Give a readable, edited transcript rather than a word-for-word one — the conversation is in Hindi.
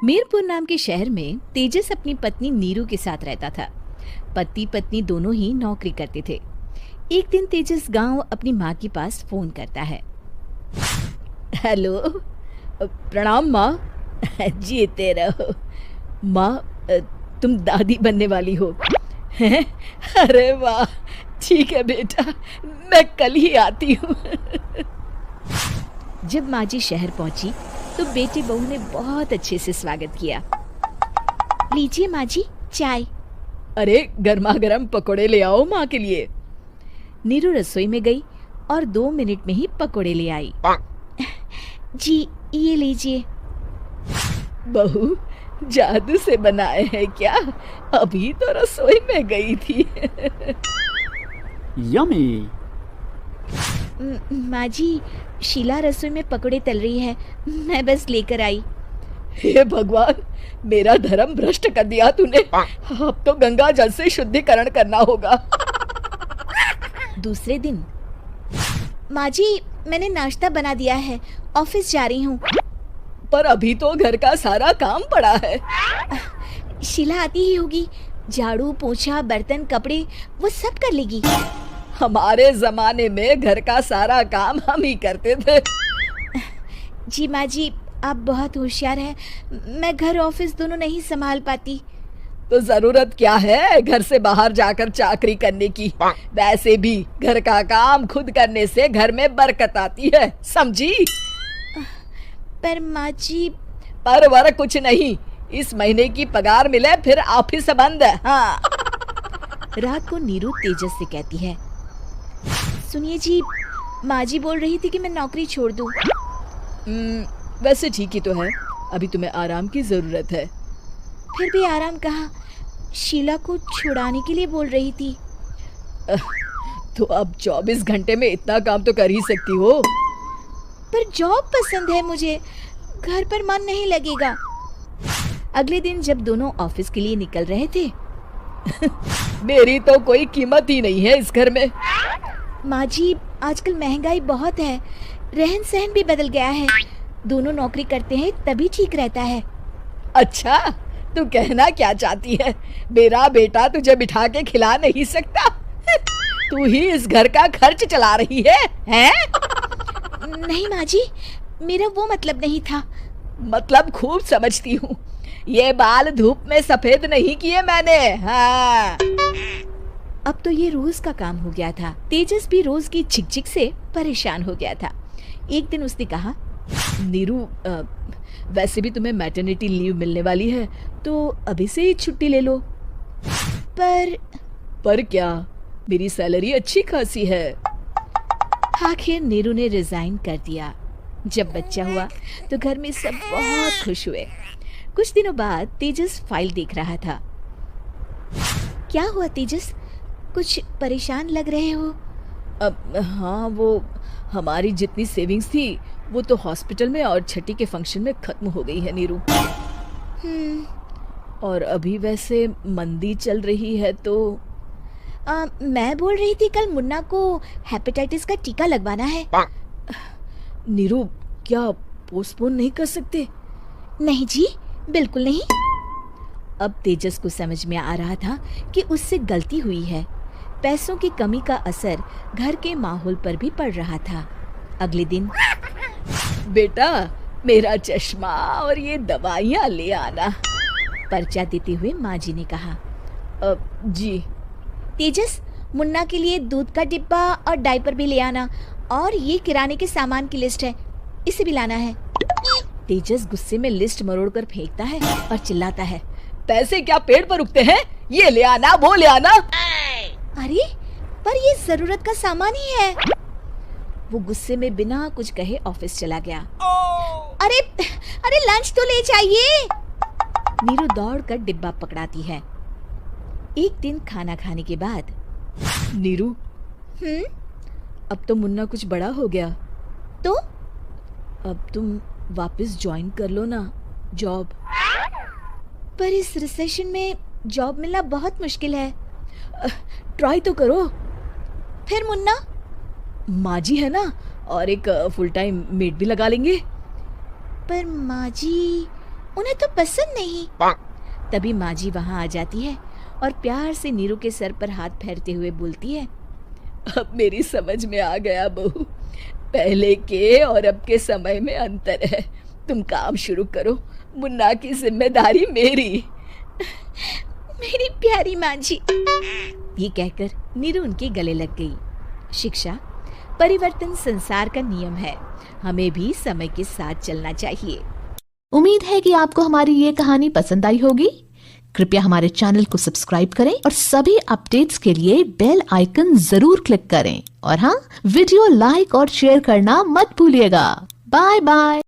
मीरपुर नाम के शहर में तेजस अपनी पत्नी नीरू के साथ रहता था। पति पत्नी दोनों ही नौकरी करते थे। एक दिन तेजस गांव अपनी माँ के पास फोन करता है। हेलो, प्रणाम माँ। जीते रहो माँ, तुम दादी बनने वाली हो हैं? अरे वाह, ठीक है बेटा, मैं कल ही आती हूँ। जब माँ जी शहर पहुंची तो बेटी बहू ने बहुत अच्छे से स्वागत किया। लीजिए माँ जी, चाय। अरे गर्मा गर्म पकोड़े ले आओ माँ के लिए। नीरू रसोई में गई और 2 मिनट में ही पकोड़े ले आई। जी ये लीजिए। बहू जादू से बनाए हैं क्या? अभी तो रसोई में गई थी। यमी। माँ जी, शीला रसोई में पकोड़े तल रही है, मैं बस लेकर आई। हे भगवान, मेरा धर्म भ्रष्ट कर दिया तूने। अब तो गंगा जल से शुद्धिकरण करना होगा। दूसरे दिन, माँ जी मैंने नाश्ता बना दिया है, ऑफिस जा रही हूँ। पर अभी तो घर का सारा काम पड़ा है। शीला आती ही होगी, झाड़ू पोछा बर्तन कपड़े वो सब कर लेगी। हमारे जमाने में घर का सारा काम हम ही करते थे। जी माँ जी, आप बहुत होशियार हैं, मैं घर ऑफिस दोनों नहीं संभाल पाती। तो जरूरत क्या है घर से बाहर जाकर चाकरी करने की? वैसे भी घर का काम खुद करने से घर में बरकत आती है, समझी? पर माँ जी। पर वर कुछ नहीं, इस महीने की पगार मिले फिर ऑफिस बंद। हाँ। रात को नीरू तेजस से कहती है, सुनिए जी, माँ जी बोल रही थी कि मैं नौकरी छोड़ दूं। वैसे ठीक ही तो है, अभी तुम्हें आराम की जरूरत है। फिर भी आराम कहाँ, शीला को छुड़ाने के लिए बोल रही थी। तो अब 24 घंटे में इतना काम तो कर ही सकती हो। पर जॉब पसंद है मुझे, घर पर मन नहीं लगेगा। अगले दिन जब दोनों ऑफिस के लिए निकल रहे थे, मेरी तो कोई कीमत ही नहीं है इस घर में। माँ जी, आजकल महंगाई बहुत है, रहन सहन भी बदल गया है, दोनों नौकरी करते हैं तभी ठीक रहता है। अच्छा, तू कहना क्या चाहती है? मेरा बेटा तुझे बिठा के खिला नहीं सकता? तू ही इस घर का खर्च चला रही है, हैं? नहीं माँ जी, मेरा वो मतलब नहीं था। मतलब खूब समझती हूँ, ये बाल धूप में सफेद नहीं किए मैंने। हाँ। अब तो ये रोज का काम हो गया था। तेजस भी रोज की झिकझिक से परेशान हो गया था। एक दिन उसने कहा, नीरू, वैसे भी तुम्हें मैटरनिटी लीव मिलने वाली है, तो अभी से ही छुट्टी ले लो। पर क्या, मेरी सैलरी अच्छी खासी है। आखिर नीरू ने रिजाइन कर दिया। जब बच्चा हुआ तो घर में सब बहुत खुश हुए। कुछ दिनों बाद तेजस फाइल देख रहा था। क्या हुआ तेजस, कुछ परेशान लग रहे हो? हाँ, वो हमारी जितनी सेविंग्स थी वो तो हॉस्पिटल में और छठी के फंक्शन में खत्म हो गई है नीरू। और अभी वैसे मंदी चल रही है तो मैं बोल रही थी कल मुन्ना को हेपेटाइटिस का टीका लगवाना है। नीरू, क्या पोस्टपोन नहीं कर सकते? नहीं जी, बिल्कुल नहीं। अब तेजस को समझ में आ रहा था कि उससे गलती हुई है। पैसों की कमी का असर घर के माहौल पर भी पड़ रहा था। अगले दिन, बेटा मेरा चश्मा और ये दवाइयाँ ले आना, पर्चा देते हुए माँ जी ने कहा। जी। तेजस, मुन्ना के लिए दूध का डिब्बा और डायपर भी ले आना, और ये किराने के सामान की लिस्ट है, इसे भी लाना है। तेजस गुस्से में लिस्ट मरोड़ कर फेंकता है और चिल्लाता है, पैसे क्या पेड़ पर उगते हैं? ये ले आना, वो ले आना। अरे पर ये जरूरत का सामान ही है। वो गुस्से में बिना कुछ कहे ऑफिस चला गया। अरे अरे लंच तो ले जाइए। नीरू दौड़कर डिब्बा पकड़ाती है। एक दिन खाना खाने के बाद, नीरू, अब तो मुन्ना कुछ बड़ा हो गया, तो अब तुम वापस ज्वाइन कर लो ना जॉब। पर इस रिसेशन में जॉब मिलना बहुत मुश्किल है। ट्राई तो करो। फिर मुन्ना? माँ जी है ना, और एक फुल टाइम मेड भी लगा लेंगे। पर माँ जी, उन्हें तो पसंद नहीं। तभी माँ जी वहाँ आ जाती है और प्यार से नीरू के सर पर हाथ फेरते हुए बोलती है, अब मेरी समझ में आ गया बहू, पहले के और अब के समय में अंतर है। तुम काम शुरू करो, मुन्ना की जिम्मेदारी मेरी। मेरी प्यारी माँ जी। ये कहकर नीरू उनके गले लग गई। शिक्षा, परिवर्तन संसार का नियम है, हमें भी समय के साथ चलना चाहिए। उम्मीद है कि आपको हमारी ये कहानी पसंद आई होगी। कृपया हमारे चैनल को सब्सक्राइब करें और सभी अपडेट्स के लिए बेल आइकन जरूर क्लिक करें। और हाँ, वीडियो लाइक और शेयर करना मत भूलिएगा। Bye bye.